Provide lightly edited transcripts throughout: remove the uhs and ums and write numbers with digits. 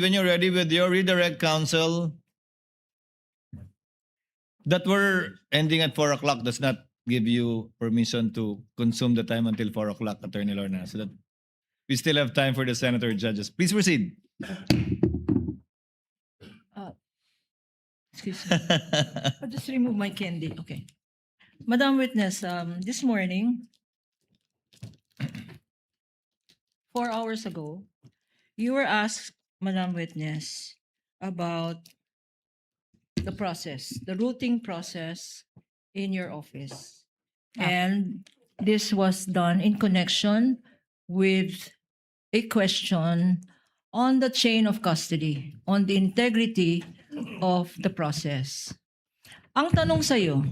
when you're ready with your redirect, counsel. That we're ending at 4 o'clock does not give you permission to consume the time until 4 o'clock, Attorney Lorna. So that we still have time for the senator judges. Please proceed. Excuse me. I'll just remove my candy. Okay. Madam Witness, this morning, 4 hours ago, you were asked, Madam Witness, about the process, the routing process in your office. And this was done in connection with a question on the chain of custody, on the integrity of the process. Ang tanong sa'yo,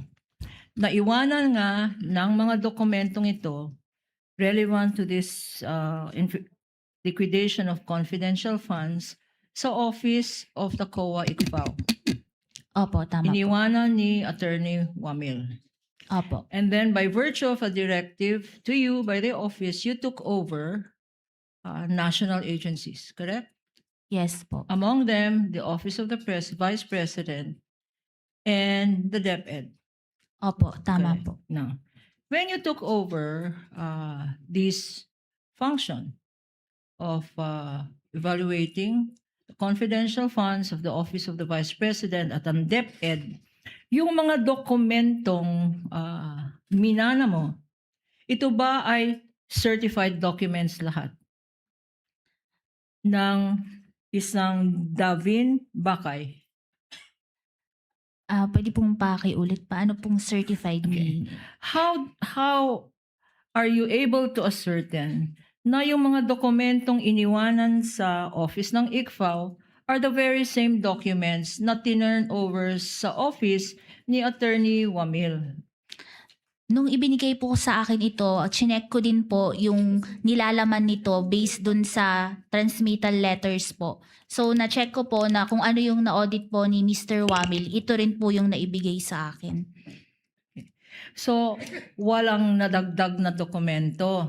naiwanan nga ng mga dokumentong ito relevant to this liquidation of confidential funds sa office of the COA ICFAO. Opo, tama po. Iniwanan ni Attorney Wamil. Opo. And then by virtue of a directive to you by the office, you took over national agencies, correct? Yes po. Among them, the Office of the Vice President and the DepEd. Opo, tama Okay. po. Now, when you took over this function of evaluating the confidential funds of the Office of the Vice President at ang DepEd, yung mga dokumentong minana mo, ito ba ay certified documents lahat ng isang Davin Bakay? Pwede pong pakiulit. Paano pong certified Okay. ni... How are you able to ascertain na yung mga dokumentong iniwanan sa office ng ICFAO are the very same documents na tinurn over sa office ni Attorney Wamil? Nung ibinigay po sa akin ito, chinek ko din po yung nilalaman nito based dun sa transmittal letters po. So, na-check ko po na kung ano yung na-audit po ni Mr. Wamil, ito rin po yung naibigay sa akin. So, walang nadagdag na dokumento.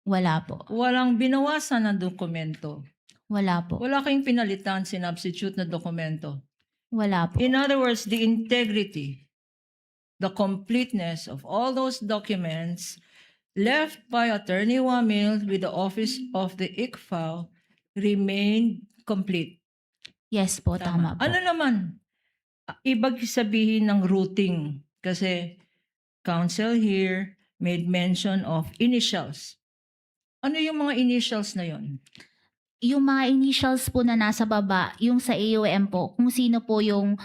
Wala po. Walang binawasan na dokumento. Wala po. Wala kayong pinalitan, sinubstitute na dokumento. Wala po. In other words, the integrity, the completeness of all those documents left by Attorney Wamil with the office of the ICFAO remained complete. Yes po, tama po. Ano naman? Ibig sabihin ng routing. Kasi counsel here made mention of initials. Ano yung mga initials na yon? Yung mga initials po na nasa baba, yung sa AOM po, kung sino po yung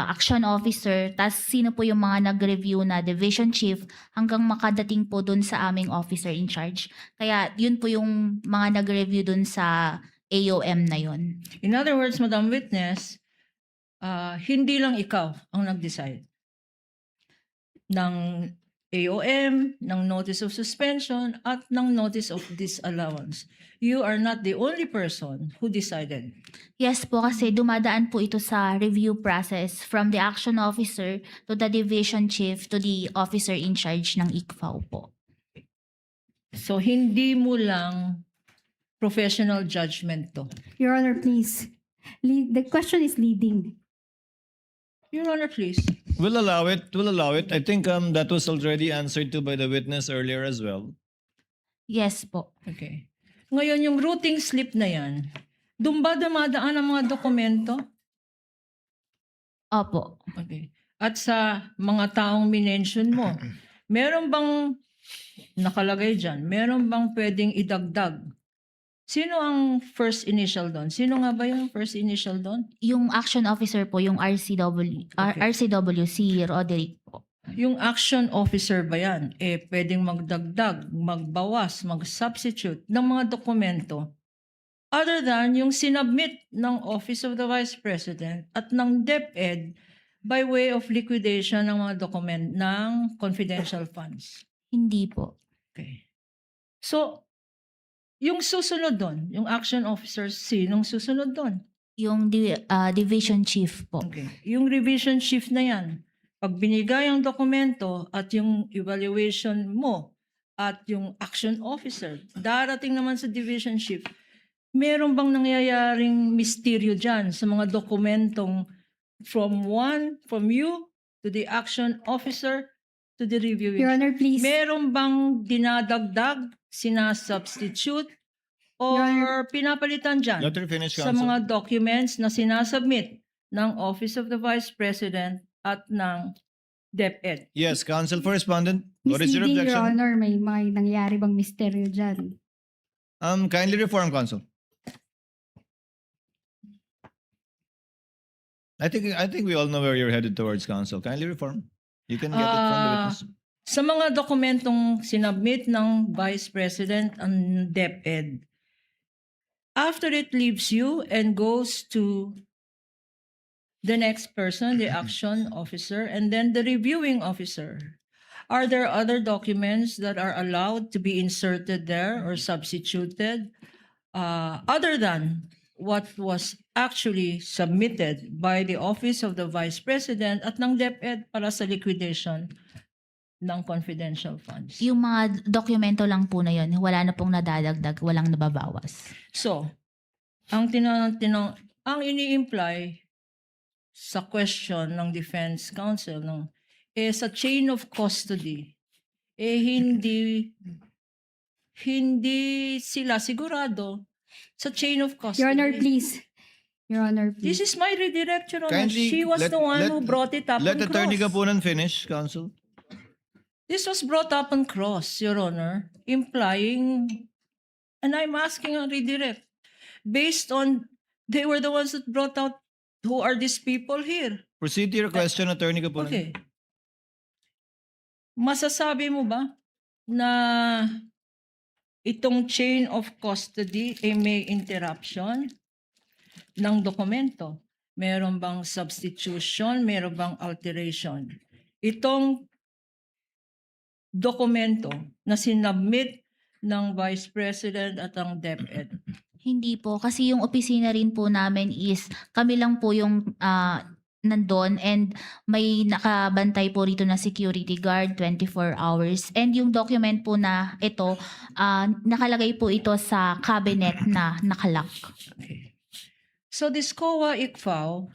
action officer, tas sino po yung mga nag-review na division chief hanggang makadating po dun sa aming officer in charge. Kaya yun po yung mga nag-review dun sa AOM na yun. In other words, Madam Witness, hindi lang ikaw ang nag-decide ng AOM, ng notice of suspension, at ng notice of disallowance. You are not the only person who decided. Yes po, kasi dumadaan po ito sa review process from the action officer to the division chief to the officer in charge ng ICFAO po. So, hindi mo lang professional judgment to. Your Honor, please. The question is leading. Your Honor, please. We'll allow it. We'll allow it. I think that was already answered to by the witness earlier as well. Yes po. Okay. Ngayon, yung routing slip na yan, doon ba dumadaan ang mga dokumento? Opo. Okay. At sa mga taong minention mo, meron bang nakalagay dyan? Meron bang pwedeng idagdag? Sino ang first initial doon? Sino nga ba yung first initial doon? Yung action officer po, yung Okay. RCW, si Roderick po. Yung action officer ba yan? Pwedeng magdagdag, magbawas, mag-substitute ng mga dokumento other than yung sinubmit ng Office of the Vice President at ng DepEd by way of liquidation ng mga document ng confidential funds. Hindi po. Okay. So, yung susunod doon, yung action officer, sinong susunod doon? Yung division chief po. Okay. Yung revision chief na yan, pag binigay ang dokumento at yung evaluation mo at yung action officer, darating naman sa division chief, meron bang nangyayaring misteryo dyan sa mga dokumentong from you to the action officer to the reviewing? Your Honor, please. Meron bang dinadagdag, sinasubstitute, or Your pinapalitan dyan Let her finish, sa counsel. mga documents na sinasubmit ng Office of the Vice President at ng DepEd? Yes, counsel for respondent. What is your Misleading, Your objection? Honor, may mga nangyari bang misteryo dyan? Kindly reform, counsel. I think we all know where you're headed towards, counsel. Kindly reform. You can get it from the witness. Sa mga dokumentong sinabmit ng Vice President ang DepEd, after it leaves you and goes to the next person, the action officer, and then the reviewing officer, are there other documents that are allowed to be inserted there or substituted other than what was actually submitted by the Office of the Vice President at ng DepEd para sa liquidation ng confidential funds? Yung mga dokumento lang po na yun, wala na pong nadadagdag, walang nababawas. So, ang ang ini-imply sa question ng defense counsel sa chain of custody hindi sila sigurado sa chain of custody. Your Honor, please. Your Honor, This please. is my redirect, Your Honor. Kindly She was the one who brought it up Let on Attorney cross. Gapunan finish, counsel. This was brought up on cross, Your Honor, implying, and I'm asking a redirect, based on, they were the ones that brought out, who are these people here? Proceed to your question, Attorney Gapunan. Okay. Masasabi mo ba na itong chain of custody ay may interruption ng dokumento? Meron bang substitution? Meron bang alteration? Itong dokumento na sinabmit ng Vice President at ang DepEd. Hindi po, kasi yung opisina rin po namin is kami lang po yung nandun and may nakabantay po rito na security guard 24 hours. And yung document po na ito, nakalagay po ito sa cabinet na nakalock. Okay. So this COA ICFAO,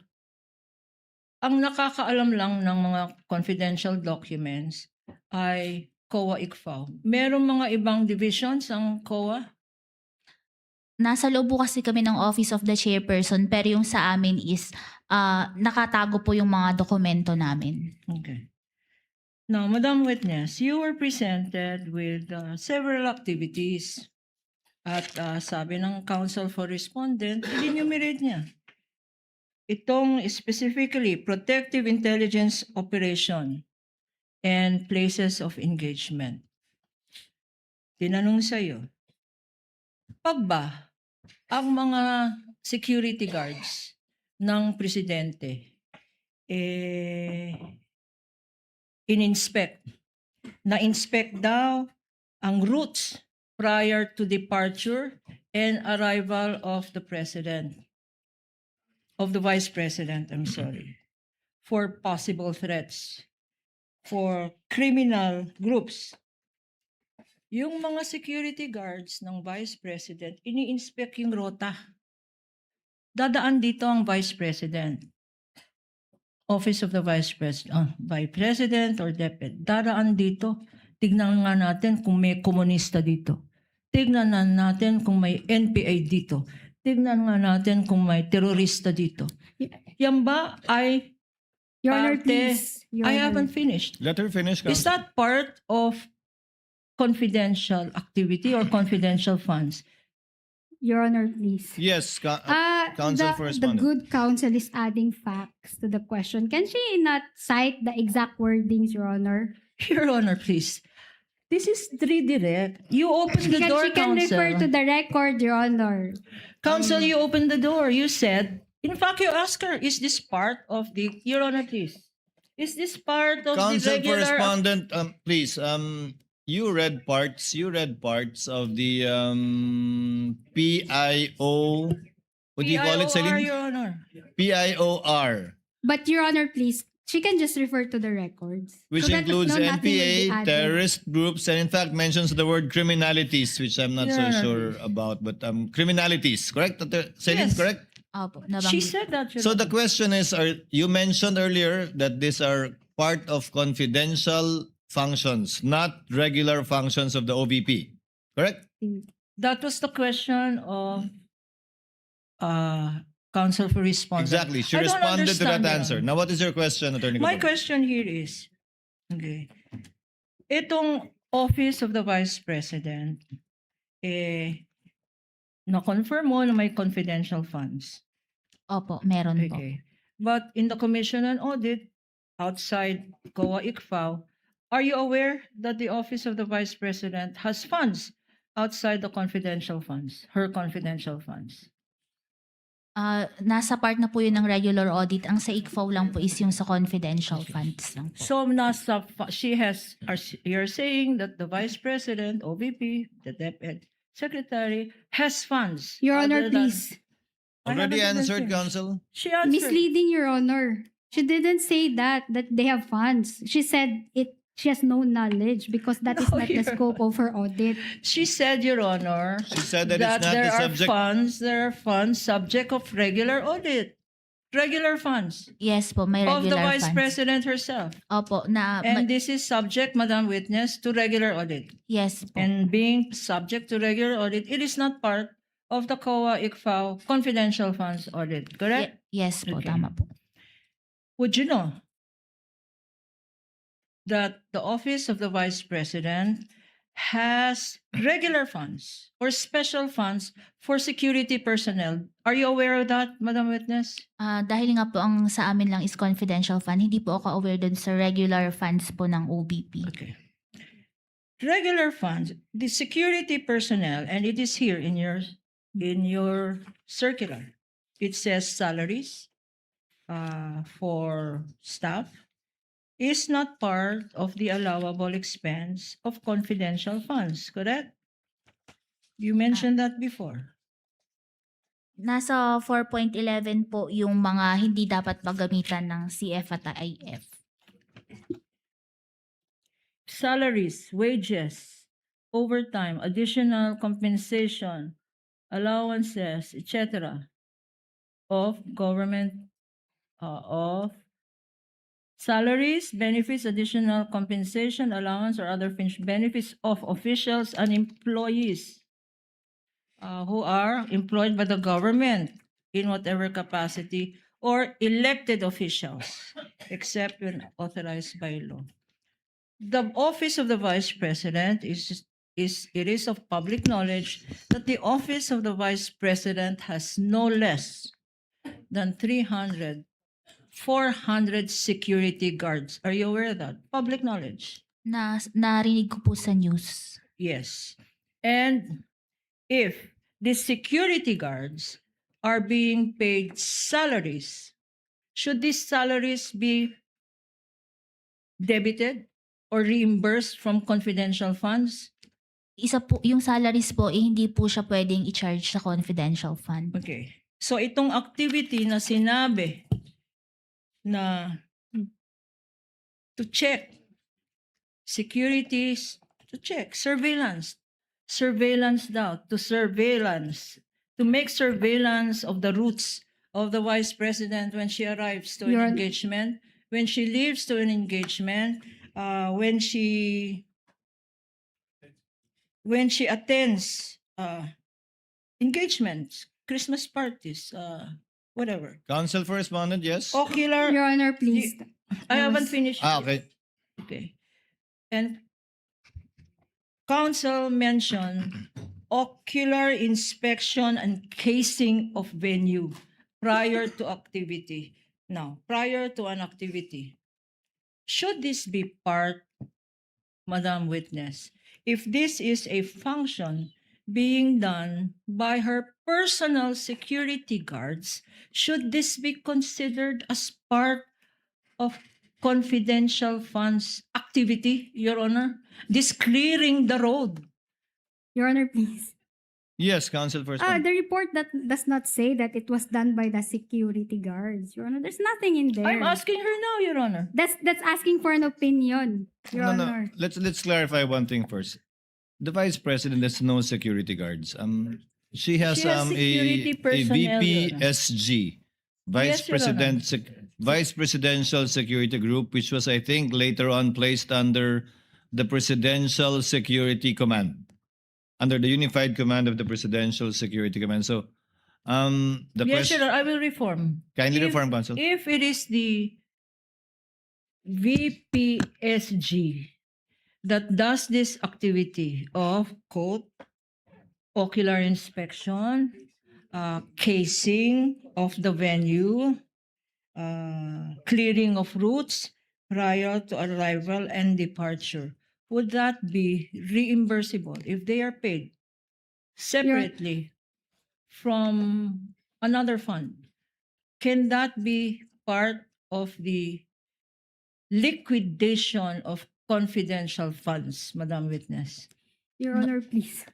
ang nakakaalam lang ng mga confidential documents ay COA ICFAO. Merong mga ibang divisions ang COA? Nasa loob po kasi kami ng Office of the Chairperson, pero yung sa amin is nakatago po yung mga dokumento namin. Okay. Now, Madam Witness, you were presented with several activities at sabi ng Counsel for Respondent, enumerate niya. Itong specifically protective intelligence operation and places of engagement. Tinanong sa'yo, pag ba ang mga security guards ng presidente na-inspect daw ang routes prior to departure and arrival of the president, of the vice president, I'm sorry, for possible threats, for criminal groups. Yung mga security guards ng vice president, ini-inspect yung rota. Dadaan dito ang vice president. Office of the Vice President or DepEd. Dadaan dito. Tignan nga natin kung may komunista dito. Tignan nga natin kung may NPA dito. Tignan nga natin kung may terorista dito. Yan ba ay Your Honor, parte? please. Your I Honor. haven't finished. Let her finish, Is counsel. that part of confidential activity or confidential funds? Your Honor, please. Yes, counsel for The respondent. good counsel is adding facts to the question. Can she not cite the exact wordings, Your Honor? Your Honor, please. This is redirect. You open the door, She can refer to Counsel. the record, Your Honor. Counsel, you opened the door. You said, in fact, you asked her, is this part of the, Your Honor, please. Is this part of Counsel the for regular? respondent, please, you read parts of the PIO, what do you call it, PIOR, Celine? Your Honor. PIOR. But Your Honor, please, She can just refer to the records. Which So that includes nothing will be NPA, added. terrorist groups, and in fact mentions the word criminalities, which I'm not so Yeah. sure about, but criminalities, correct? Celine, Yes. correct? Opo, She nabanggit. said that, Your So the Honor. question is, you mentioned earlier that these are part of confidential functions, not regular functions of the OVP, correct? That was the question of counsel for respondent. Exactly. She I don't responded to that understand, Your answer. Honor. Now, what is your question, Attorney My Cotton? question here is, okay, itong Office of the Vice President, na-confirm mo na may confidential funds. Opo, meron po. Okay. But in the Commission on Audit, outside COA ICFAO, are you aware that the Office of the Vice President has funds outside the confidential funds, her confidential funds? Nasa part na po yun ng regular audit. Ang sa ICFAO lang po is yung sa confidential funds lang po. So you're saying that the Vice President, OVP, the Deputy Secretary has funds. Your other Honor, than- please. I Already haven't even answered, finished. Counsel? She answered. Misleading, Your Honor. She didn't say that they have funds. She said she has no knowledge because that is No, not the Your- scope of her audit. She said, Your Honor, She said that it's not there the are subject. there are funds subject of regular audit. Regular funds Yes po, may of the regular Vice funds. President herself. Opo, And this is subject, Madam Witness, to regular audit. yes po. And being subject to regular audit, it is not part of the COA ICFAO confidential funds audit, correct? Yes po, Okay. tama po. Would you know that the Office of the Vice President has regular funds or special funds for security personnel? Are you aware of that, Madam Witness? Dahil nga po ang sa amin lang is confidential fund, hindi po ako aware dun sa regular funds po ng OBP. Okay. Regular funds, the security personnel, and it is here in your circular. It says salaries for staff is not part of the allowable expense of confidential funds, correct? You mentioned that before. Nasa 4.11 po yung mga hindi dapat paggamitan ng CF at IF. Salaries, wages, overtime, additional compensation, allowances, etc. of government, of salaries, benefits, additional compensation, allowance, or other benefits of officials and employees who are employed by the government in whatever capacity or elected officials, except when authorized by law. The office of the Vice President it is of public knowledge that the office of the Vice President has no less than 400 security guards. Are you aware of that? Public knowledge. Narinig ko po sa news. Yes. And if the security guards are being paid salaries, should these salaries be debited or reimbursed from confidential funds? Isa po, yung salaries po, hindi po siya pwedeng i-charge sa confidential fund. Okay. So itong activity na sinabi na to check securities, to check surveillance daw, to make surveillance of the routes of the Vice President when she arrives to an Your- engagement, when she leaves to an engagement, when she attends engagements, Christmas parties, whatever. Counsel for respondent, yes? Ocular, Your Honor, please. I haven't finished. Okay. Okay. And counsel mentioned ocular inspection and casing of venue prior to activity. Now, prior to an activity, should this be part, Madam Witness, if this is a function being done by her personal security guards, should this be considered as part of confidential funds activity, Your Honor? This clearing the road. Your Honor, please. Yes, counsel first. one. The report that does not say that it was done by the security guards, Your Honor. There's nothing in there. I'm asking her now, Your Honor. That's asking for an opinion, Your No, Honor. no. Let's clarify one thing first. The vice president has no security guards. She has She has security a personnel, Your Honor. VPSG, Vice Yes, Your Honor. Vice Presidential Security Group, which was I think later on placed under the Presidential Security Command, under the unified command of the Presidential Security Command. So, the Yes, question Your Honor, I will reform. kindly If- reform, counsel. If it is the VPSG that does this activity of quote, ocular inspection, casing of the venue, clearing of routes prior to arrival and departure, would that be reimbursable if they are paid separately from another fund? Can that be part of the liquidation of confidential funds, Madam Witness? Your Honor, please.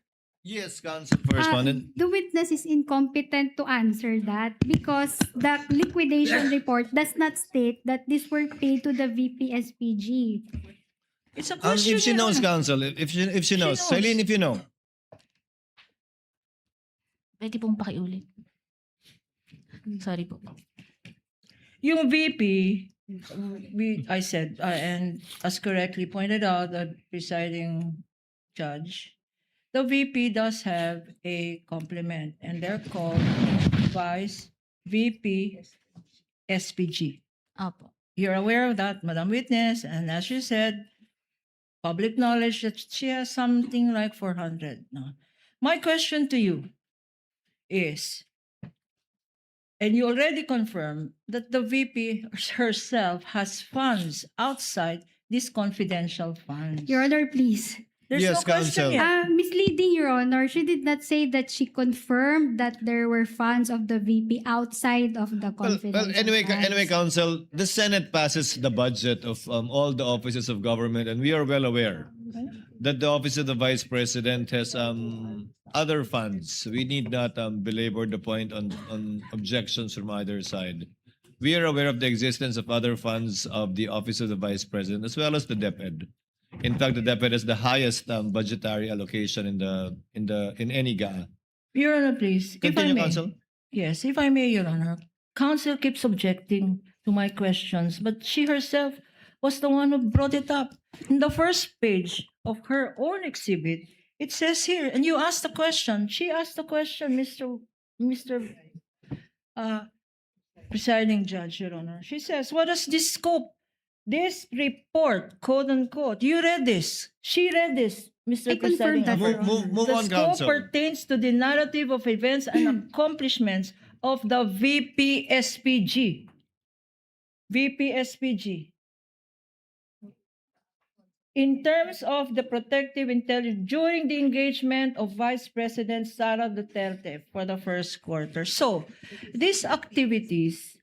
Yes, counsel first one. And The witness is incompetent to answer that because the liquidation report does not state that these were paid to the VPSPG. It's a question. if she Your knows, Honor. counsel, if she knows, She knows. Celine, if you know. Pwede pong pakiulit. Sorry po. Yung VP, I said, and as correctly pointed out, the presiding judge, the VP does have a complement, and they're called Vice VP SPG. Opo. You're aware of that, Madam Witness, and as you said, public knowledge that she has something like 400. No. My question to you is, and you already confirmed that the VP herself has funds outside these confidential funds. Your Honor, please. There's Yes, no question counsel. yet. Misleading, Your Honor. She did not say that she confirmed that there were funds of the VP outside of the confidential Anyway, funds. counsel, the Senate passes the budget of all the offices of government, and we are well aware that the office of the vice president has other funds. We need not belabor the point on objections from either side. We are aware of the existence of other funds of the office of the vice president as well as the DepEd. In fact, the DepEd has the highest budgetary allocation in any GA. Your Honor, please. If I Continue, may. counsel. Yes, if I may, Your Honor. Counsel keeps objecting to my questions, but she herself was the one who brought it up. In the first page of her own exhibit, it says here, and you asked the question, she asked the question, Mr. Presiding Judge, Your Honor. She says, what is this scope? This report, quote unquote, you read this. She read this, Mr. I Presiding confirm that, Officer. Your Honor. Move The on, scope counsel. pertains to the narrative of events and accomplishments of the VPSPG. VPSPG. In terms of the protective intelligence during the engagement of Vice President Sara Duterte for the first quarter. So, these activities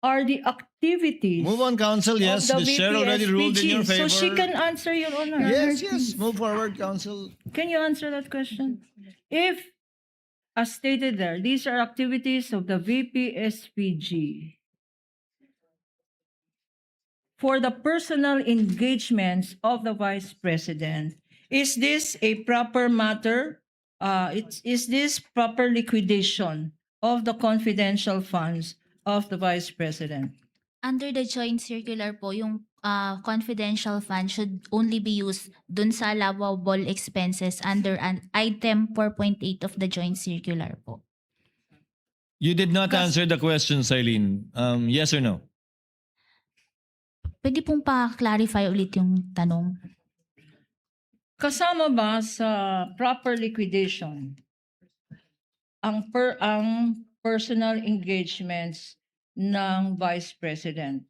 are the activities Move on, counsel. Yes, of the the chair already ruled in your VPSPG. favor. So she can answer, Your Honor. Yes. Move forward, counsel. Can you answer that question? If, as stated there, these are activities of the VPSPG for the personal engagements of the Vice President, is this a proper matter? Is this proper liquidation of the confidential funds of the Vice President? Under the joint circular po, yung confidential fund should only be used dun sa allowable expenses under an item 4.8 of the joint circular po. You did not answer the question, Celine. Yes or no? Pwede pong pa-clarify ulit yung tanong. Kasama ba sa proper liquidation ang personal engagements ng Vice President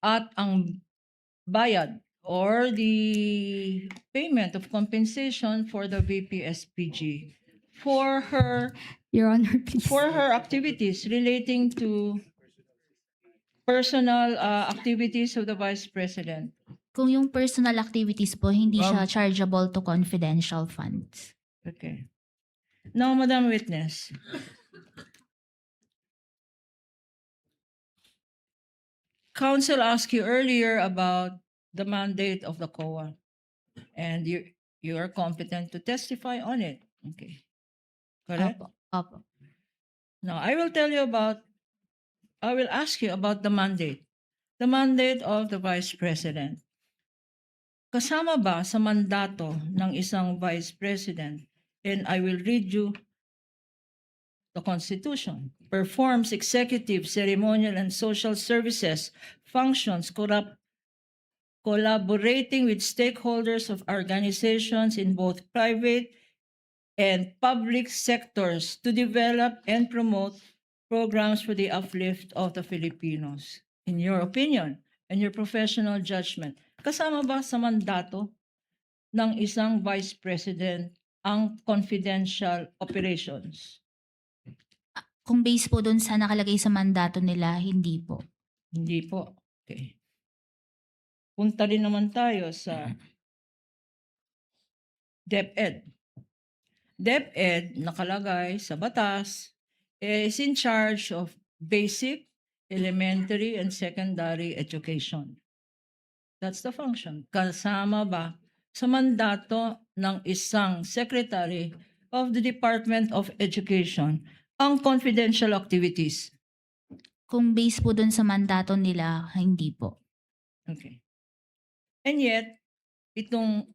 at ang bayad or the payment of compensation for the VPSPG for her Your Honor, please. activities relating to personal activities of the Vice President? Kung yung personal activities po, hindi siya chargeable to confidential funds. Okay. Now, Madam Witness, counsel asked you earlier about the mandate of the COA, and you are competent to testify on it. Okay. Correct? Opo. Opo. Now, I will ask you about the mandate. The mandate of the Vice President. Kasama ba sa mandato ng isang Vice President, and I will read you the Constitution, performs executive, ceremonial, and social services, functions, collaborating with stakeholders of organizations in both private and public sectors to develop and promote programs for the uplift of the Filipinos. In your opinion and your professional judgment, kasama ba sa mandato ng isang Vice President ang confidential operations? Kung base po dun sa nakalagay sa mandato nila, hindi po. Hindi po. Okay. Punta rin naman tayo sa DepEd. DepEd, nakalagay sa batas, is in charge of basic, elementary, and secondary education. That's the function. Kasama ba sa mandato ng isang Secretary of the Department of Education ang confidential activities? Kung base po dun sa mandato nila, hindi po. Okay. And yet, itong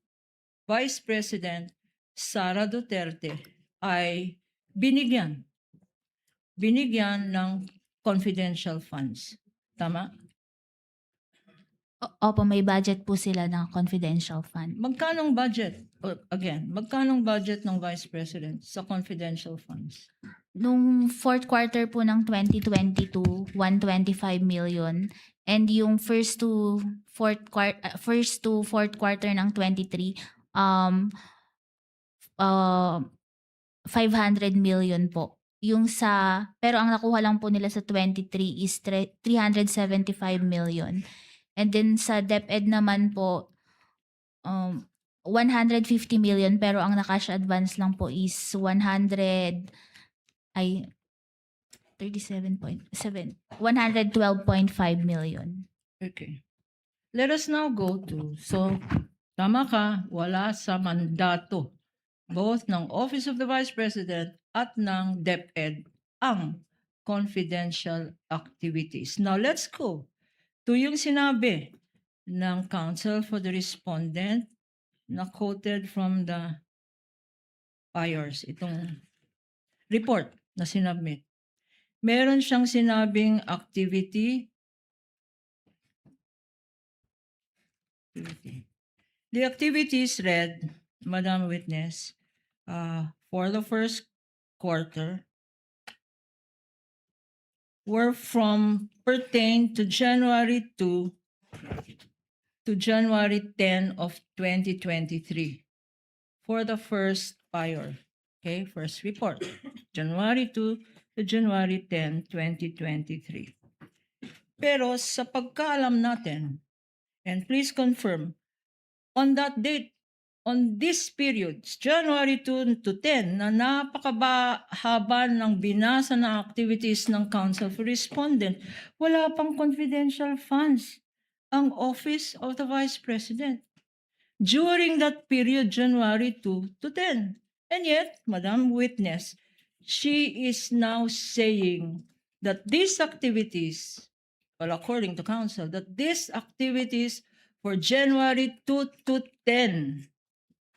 Vice President Sara Duterte ay binigyan ng confidential funds. Tama? Opo, may budget po sila ng confidential fund. Magkanong budget? Magkanong budget ng Vice President sa confidential funds? Nung fourth quarter po ng 2022, 125 million. And yung first to fourth quarter ng 23, 500 million po. Pero ang nakuha lang po nila sa 23 is 375 million. And then sa DepEd naman po, 150 million, pero ang nakash advance lang po is 112.5 million. Okay. Let us now go to, so tama ka, wala sa mandato both ng Office of the Vice President at ng DepEd ang confidential activities. Now let's go to yung sinabi ng counsel for the respondent na quoted from the PIORS, itong report na sinubmit. Meron siyang sinabing activity. The activities read, Madam Witness, for the first quarter were pertain to January 2 to January 10 of 2023 for the first PIOR. Okay, first report, January 2 to January 10, 2023. Pero sa pagkaalam natin, and please confirm, on that date, on this period, January 2 to 10, na napakahaba ng binasa na activities ng Council for Respondent, wala pang confidential funds ang Office of the Vice President during that period, January 2 to 10. And yet, Madam Witness, she is now saying that these activities, well, according to Council, that these activities for January 2 to 10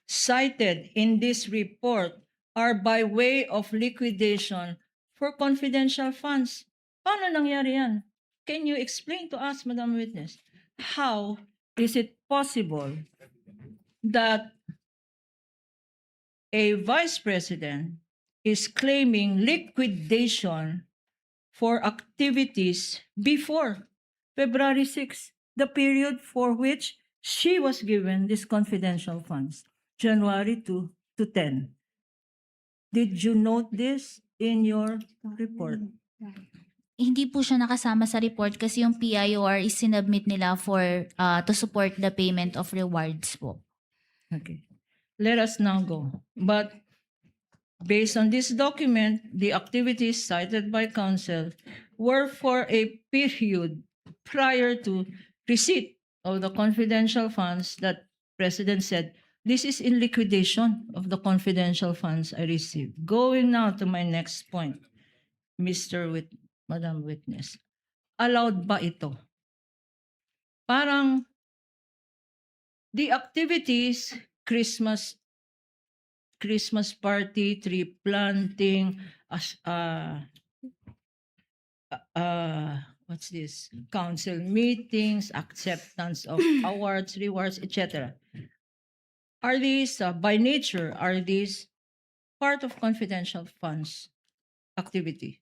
cited in this report are by way of liquidation for confidential funds. Paano nangyari yan? Can you explain to us, Madam Witness, how is it possible that a Vice President is claiming liquidation for activities before February 6, the period for which she was given these confidential funds, January 2 to 10. Did you note this in your report? Hindi po siya nakasama sa report kasi yung PIOR is sinubmit nila to support the payment of rewards po. Okay. Let us now go. But Based on this document, the activities cited by council were for a period prior to receipt of the confidential funds that President said, this is in liquidation of the confidential funds I received. Going now to my next point, Madam Witness. Allowed ba ito? Parang the activities, Christmas party, tree planting, what's this? Council meetings, acceptance of awards, rewards, etc. Are these, by nature, are these part of confidential funds activity?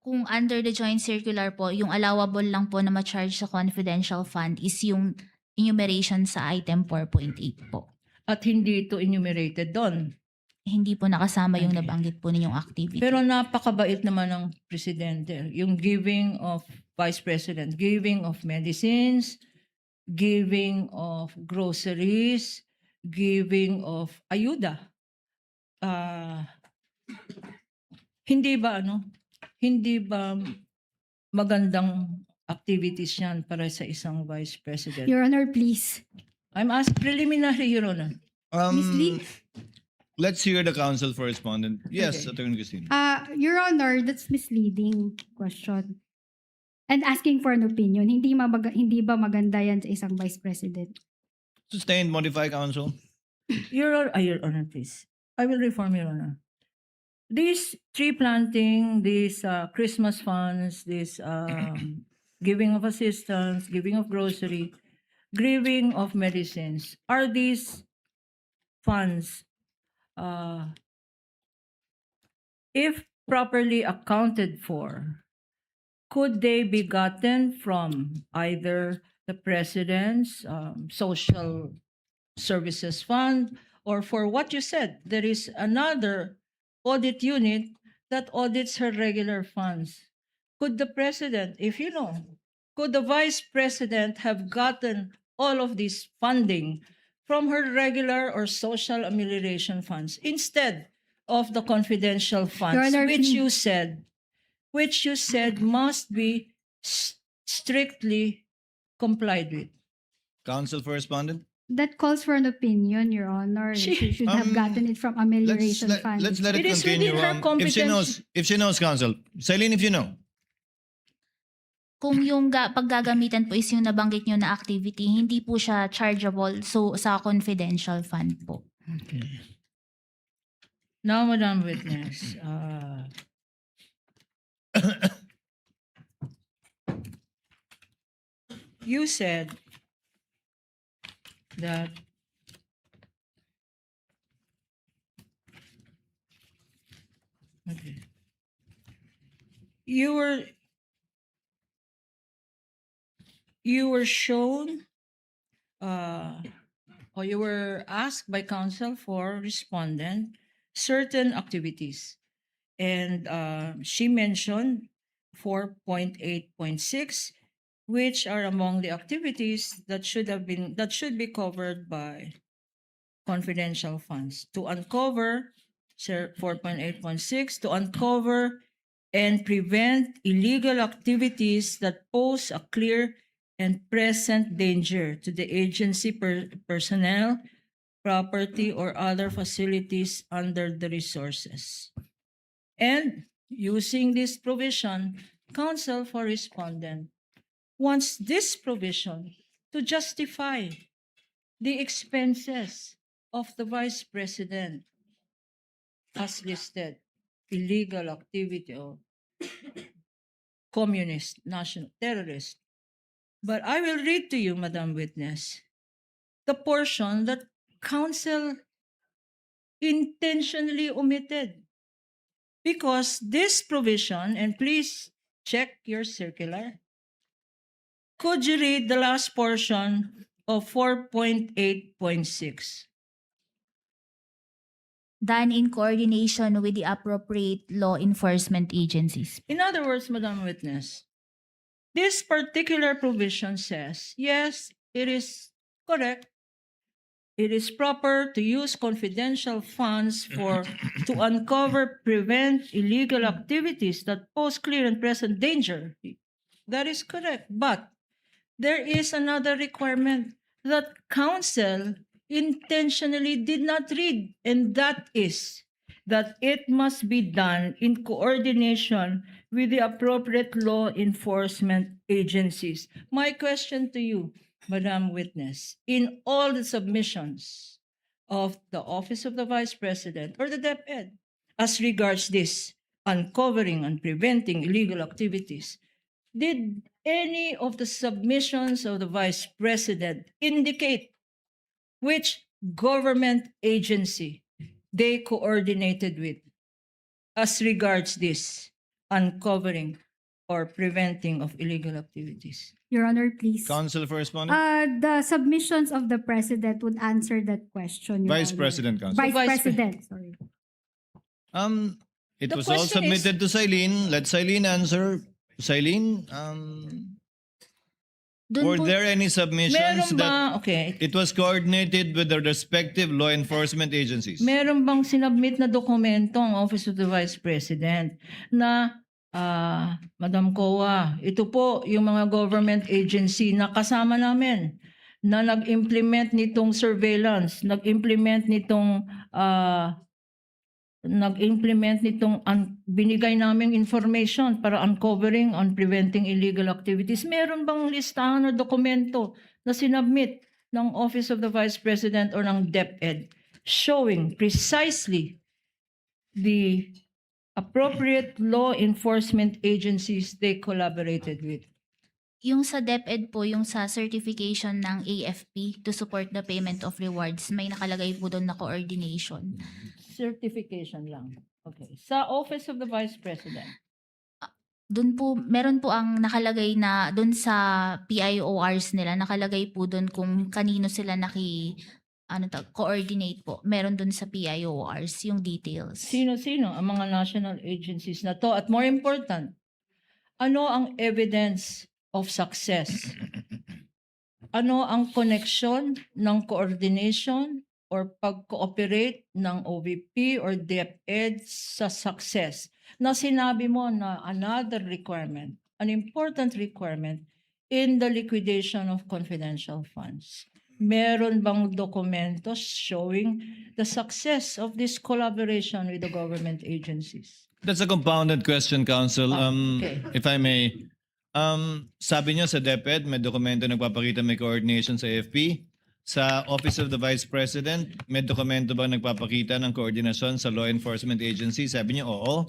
Kung under the joint circular po, yung allowable lang po na ma-charge sa confidential fund is yung enumeration sa item 4.8 po. At hindi ito enumerated doon. Hindi po nakasama yung Okay. nabanggit po ninyong activity. Pero napakabait naman ng presidente. Yung giving of vice president, giving of medicines, giving of groceries, giving of ayuda. Hindi ba magandang activities yan para sa isang vice president? Your Honor, please. I'm asked preliminary, Your Honor. Miss Lee? Let's hear the council for respondent. Yes, Okay. Attorney Christine. Your Honor, that's misleading question. And asking for an opinion. Hindi ba maganda yan sa isang vice president? Sustained, modify, council. Your Honor, please. I will reform, Your Honor. This tree planting, these Christmas funds, this giving of assistance, giving of grocery, giving of medicines, are these funds, if properly accounted for, could they be gotten from either the president's social services fund, or for what you said, there is another audit unit that audits her regular funds? Could the president, if you know, could the vice president have gotten all of this funding from her regular or social amelioration funds instead of the confidential funds, Honor, which please. you said must be strictly complied with? Council for respondent. That calls for an opinion, Your Honor. She should have Um, gotten it from amelioration fund. Let's let it It is continue. within her competence. If she knows, council. Celine, if you know. Kung yung paggagamitan po is yung nabanggit nyo na activity, hindi po siya chargeable so sa confidential fund po. Okay. Now, Madam Witness, you said that okay. You were shown or you were asked by counsel for respondent certain activities, and she mentioned 4.8.6, which are among the activities that should be covered by confidential funds. To uncover, 4.8.6, to uncover and prevent illegal activities that pose a clear and present danger to the agency personnel, property, or other facilities under the resources. And using this provision, counsel for respondent wants this provision to justify the expenses of the vice president as listed: illegal activity or communist, national terrorist. But I will read to you, Madam Witness, the portion that counsel intentionally omitted. Because this provision, and please check your circular, could you read the last portion of 4.8.6? Done in coordination with the appropriate law enforcement agencies. In other words, Madam Witness, this particular provision says, yes, it is correct it is proper to use confidential funds to uncover, prevent illegal activities that pose clear and present danger. That is correct. But there is another requirement that council intentionally did not read, and that is that it must be done in coordination with the appropriate law enforcement agencies. My question to you, Madam Witness, in all the submissions of the Office of the Vice President or the DepEd as regards this uncovering and preventing illegal activities, did any of the submissions of the Vice President indicate which government agency they coordinated with as regards this uncovering or preventing of illegal activities? Your Honor, please. Council for responding. The submissions of the President would answer that question, Your Vice Honor. President, Council. Vice Vice President, sorry. It The was all question is- submitted to Silene. Let Silene answer. Silene, Doon were po, there any submissions Meron that ba, okay, it was coordinated with the respective law enforcement agencies? meron bang sinabmit na dokumento ang Office of the Vice President na Madam COA, ito po yung mga government agency na kasama namin na nag-implement nitong surveillance, nag-implement nitong binigay naming information para uncovering and preventing illegal activities. Meron bang listahan o dokumento na sinabmit ng Office of the Vice President or ng DepEd showing precisely the appropriate law enforcement agencies they collaborated with? yung sa DepEd po, yung sa certification ng AFP to support the payment of rewards, may nakalagay po doon na coordination. Certification lang. Okay. Sa Office of the Vice President, Doon po, meron po ang nakalagay na doon sa PIORs nila, nakalagay po doon kung kanino sila coordinate po. Meron doon sa PIORs yung details. sino-sino ang mga national agencies na to? At more important, ano ang evidence of success? Ano ang connection ng coordination or pag-cooperate ng OVP or DepEd sa success? Na sinabi mo na another requirement, an important requirement in the liquidation of confidential funds. Meron bang documentos showing the success of this collaboration with the government agencies? That's a compounded question, Council. okay. If I may, sabi niyo sa DepEd, may dokumento nagpapakita may coordination sa AFP. Sa Office of the Vice President, may dokumento bang nagpapakita ng koordinasyon sa law enforcement agency? Sabi niyo, oo.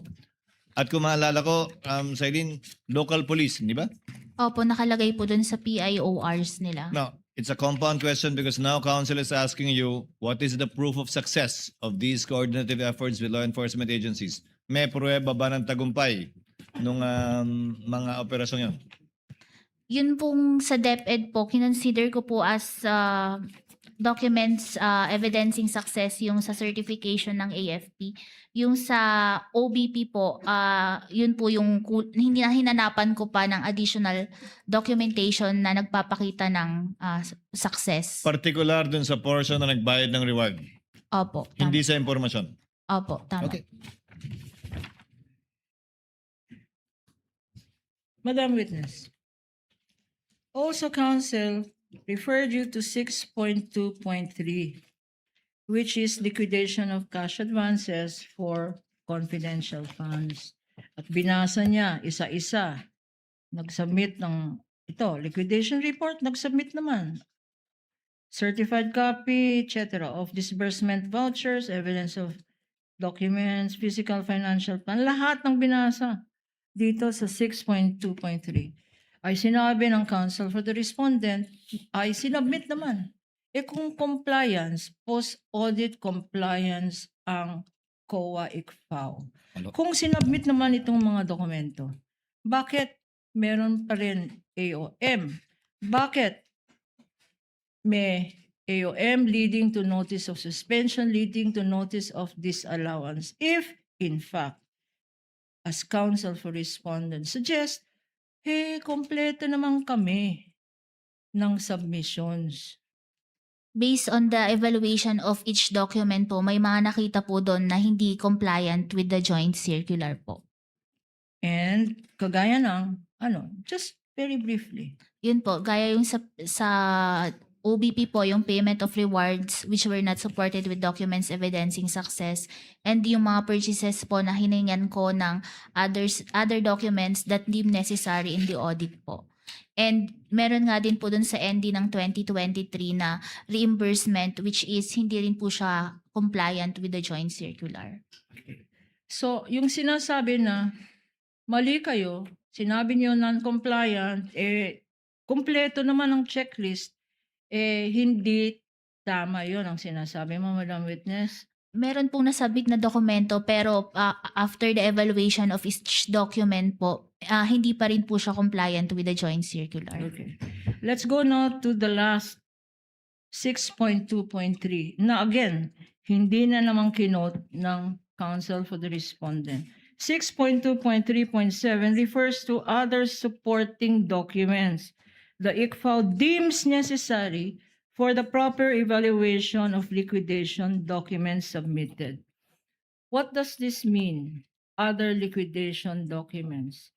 At kung maalala ko, Silene, local police, di ba? Opo, nakalagay po doon sa PIORs nila. No, it's a compound question because now Council is asking you, what is the proof of success of these coordinative efforts with law enforcement agencies? May pruweba ba ng tagumpay nung mga operasyon yun? Yun pong sa DepEd po, kinonsider ko po as documents evidencing success yung sa certification ng AFP. Yung sa OBP po, yun po yung hindi na hinanapan ko pa ng additional documentation na nagpapakita ng success. Particular dun sa portion na nagbayad ng reward, Opo, tama. hindi sa impormasyon. Opo, tama. Okay. Madam Witness, also counsel referred you to 6.2.3, which is liquidation of cash advances for confidential funds. At binasa niya isa-isa. Nag-submit ng liquidation report, nag-submit naman. Certified copy, etc. of disbursement vouchers, evidence of documents, physical, financial plan, lahat ng binasa dito sa 6.2.3. Ay sinabi ng counsel for the respondent, ay sinabmit naman. Kung compliance, post-audit compliance ang COA-ICFAO. Kung sinabmit naman itong mga dokumento, bakit meron pa rin AOM? Bakit may AOM leading to notice of suspension, leading to notice of disallowance? If, in fact, as counsel for respondent suggest, kompleto naman kami ng submissions. Based on the evaluation of each document po, may mga nakita po doon na hindi compliant with the joint circular po. And kagaya ng, just very briefly. Yun po, gaya yung sa OBP po, yung payment of rewards which were not supported with documents evidencing success, and yung mga purchases po na hiningan ko ng other documents that deemed necessary in the audit po. And meron nga din po dun sa ND ng 2023 na reimbursement which is hindi rin po siya compliant with the joint circular. So, yung sinasabi na mali kayo, sinabi niyo non-compliant, kumpleto naman ang checklist, hindi tama yon ang sinasabi mo, Madam Witness. Meron pong nasabit na dokumento pero after the evaluation of each document po, hindi pa rin po siya compliant with the joint circular. Okay. Let's go now to the last 6.2.3 na again, hindi na naman kinote ng counsel for the respondent. 6.2.3.7 refers to other supporting documents the ICFAO deems necessary for the proper evaluation of liquidation documents submitted. What does this mean? Other liquidation documents.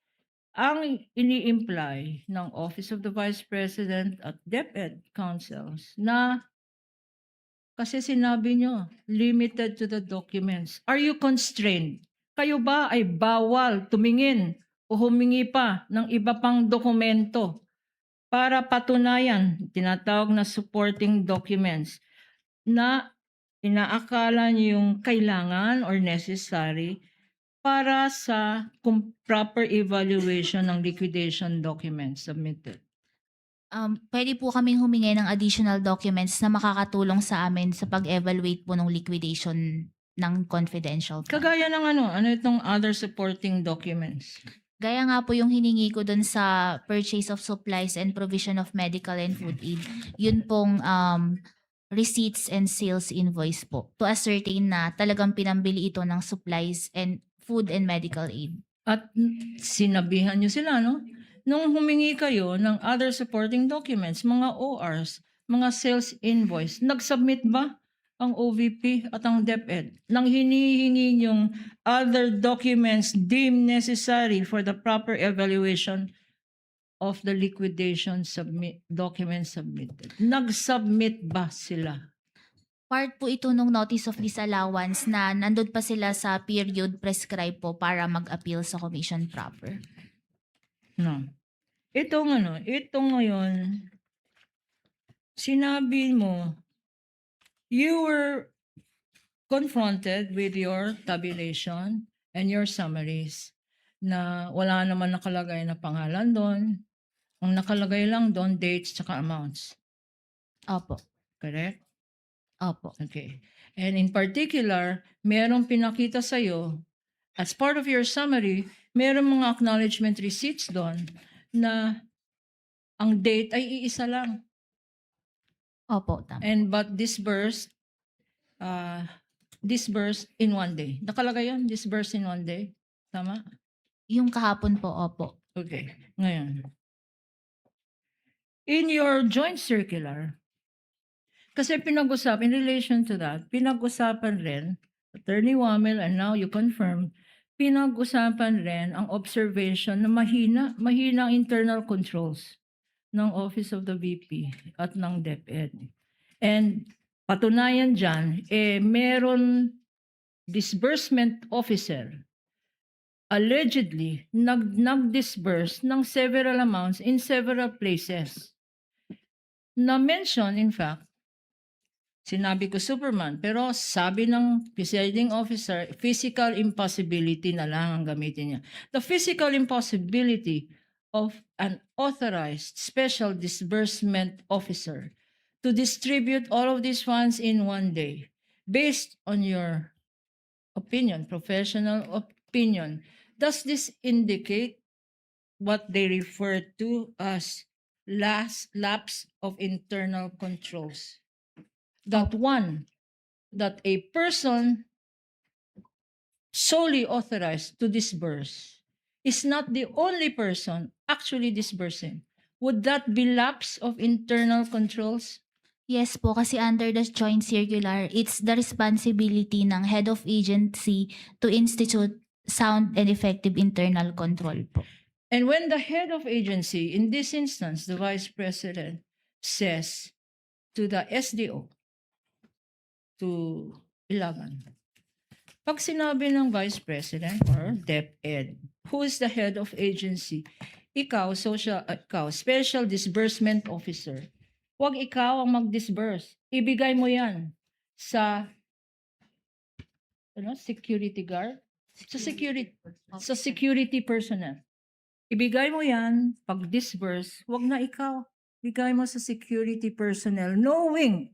Ang ini-imply ng Office of the Vice President at DepEd councils na kasi sinabi nyo, limited to the documents. Are you constrained? Kayo ba ay bawal tumingin o humingi pa ng iba pang dokumento para patunayan, tinatawag na supporting documents, na inaakala niyo yung kailangan or necessary para sa proper evaluation ng liquidation documents submitted? Pwede po kaming humingi ng additional documents na makakatulong sa amin sa pag-evaluate po ng liquidation ng confidential fund. Kagaya ng ano itong other supporting documents? Gaya nga po yung hiningi ko dun sa purchase of supplies and provision of medical and food aid. Yun pong receipts and sales invoice po to ascertain na talagang pinambili ito ng supplies and food and medical aid. At sinabihan nyo sila, no? Nung humingi kayo ng other supporting documents, mga ORs, mga sales invoice, nag-submit ba ang OVP at ang DepEd nang hinihingi yung other documents deemed necessary for the proper evaluation of the liquidation documents submitted? Nag-submit ba sila? Part po ito nung notice of disallowance na nandun pa sila sa period prescribed po para mag-appeal sa commission proper. No. Ito ngayon, sinabi mo, you were confronted with your tabulation and your summaries na wala naman nakalagay na pangalan doon. Ang nakalagay lang doon, dates tsaka amounts. Opo. Correct? Opo. Okay. And in particular, merong pinakita sa'yo, as part of your summary, merong mga acknowledgement receipts doon na ang date ay iisa lang. Opo, tama. But disbursed in one day. Nakalagay yun, disbursed in one day. Tama? Yung kahapon po, opo. Okay. Ngayon. In your joint circular, kasi pinag-usapan, in relation to that, pinag-usapan rin, Attorney Wamel, and now you confirm, pinag-usapan rin ang observation na mahina ang internal controls ng Office of the VP at ng DepEd. And patunayan dyan, meron disbursement officer allegedly nag-disburse ng several amounts in several places. Na-mention, in fact, sinabi ko Superman, pero sabi ng presiding officer, physical impossibility na lang ang gamitin niya. The physical impossibility of an authorized special disbursement officer to distribute all of these funds in one day, based on your opinion, professional opinion, does this indicate what they refer to as lapse of internal controls? That a person solely authorized to disburse is not the only person actually disbursing. Would that be lapse of internal controls? Yes po, kasi under the joint circular, it's the responsibility ng head of agency to institute sound and effective internal control po. And when the head of agency, in this instance, the vice president, says to the SDO, to Ilagan, pag sinabi ng vice president or DepEd, who is the head of agency, ikaw, special disbursement officer, huwag ikaw ang mag-disburse. Ibigay mo yan sa security guard, sa security personnel. Ibigay mo yan, pag-disburse, huwag na ikaw. Ibigay mo sa security personnel, knowing,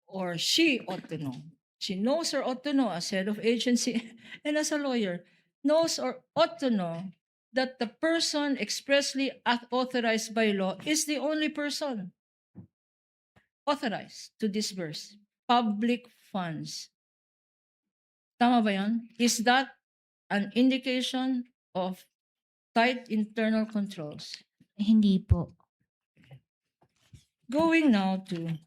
or she ought to know. She knows or ought to know as head of agency and as a lawyer, knows or ought to know that the person expressly authorized by law is the only person authorized to disburse public funds. Tama ba yan? Is that an indication of tight internal controls? Hindi po. Going now to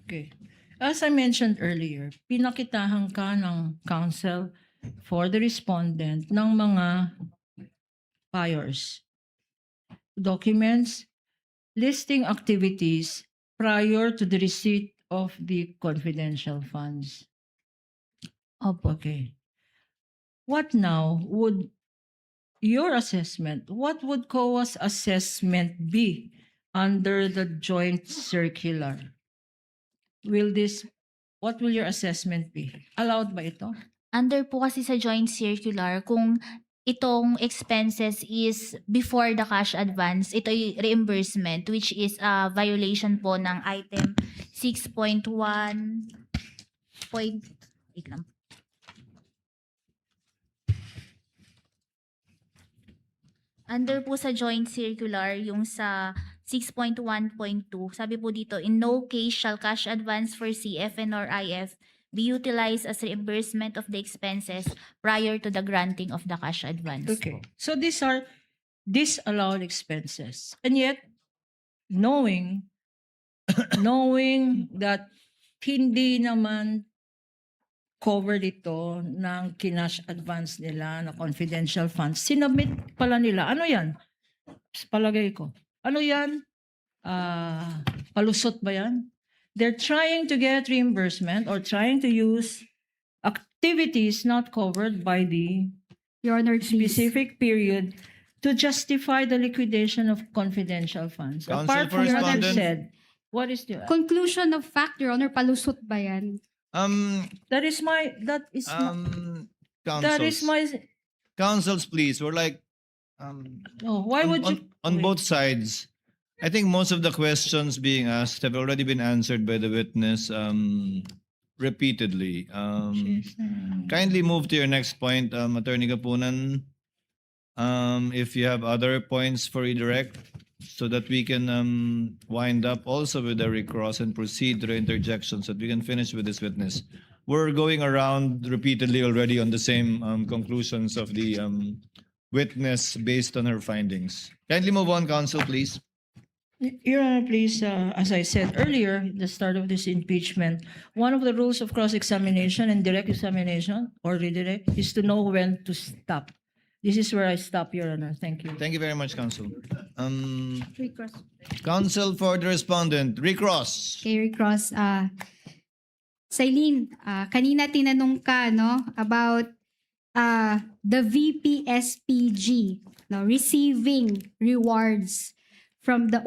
okay. As I mentioned earlier, pinakitahan ka ng counsel for the respondent ng mga priors, documents, listing activities prior to the receipt of the confidential funds. Opo. Okay. What now would your assessment, what would COA's assessment be under the joint circular? What will your assessment be? Allowed ba ito? Under po kasi sa joint circular, kung itong expenses is before the cash advance, ito ay reimbursement, which is a violation po ng item 6.1. Wait lang. Under po sa joint circular, yung sa 6.1.2, sabi po dito, in no case shall cash advance for CFN or IF be utilized as reimbursement of the expenses prior to the granting of the cash advance. Okay. po. So these are disallowed expenses. And yet, knowing that hindi naman covered ito ng kinash advance nila na confidential funds, sinubmit pala nila. Ano yan? Palagay ko. Ano yan? Palusot ba yan? They're trying to get reimbursement or trying to use activities not covered by the Your Honor, please. specific period to justify the liquidation of confidential funds. Counsel Apart for from what I've respondent. said, what is the... Conclusion of fact, Your Honor, palusot ba yan? That is my... Counsels, please. We're like, Oh, why would you... on both sides, I think most of the questions being asked have already been answered by the witness repeatedly. Kindly move to your next point, Attorney Kapunan. If you have other points for redirect, so that we can wind up also with the recross and proceed to the interjection so that we can finish with this witness. We're going around repeatedly already on the same conclusions of the witness based on her findings. Kindly move on, counsel, please. Your Honor, please, as I said earlier, at the start of this impeachment, one of the rules of cross-examination and direct examination or redirect is to know when to stop. This is where I stop, Your Honor. Thank you. Thank you very much, counsel. Recross. Counsel for the respondent, recross. Okay, recross. Sailin, kanina tinanong ka, no, about the VPSPG, no, receiving rewards from the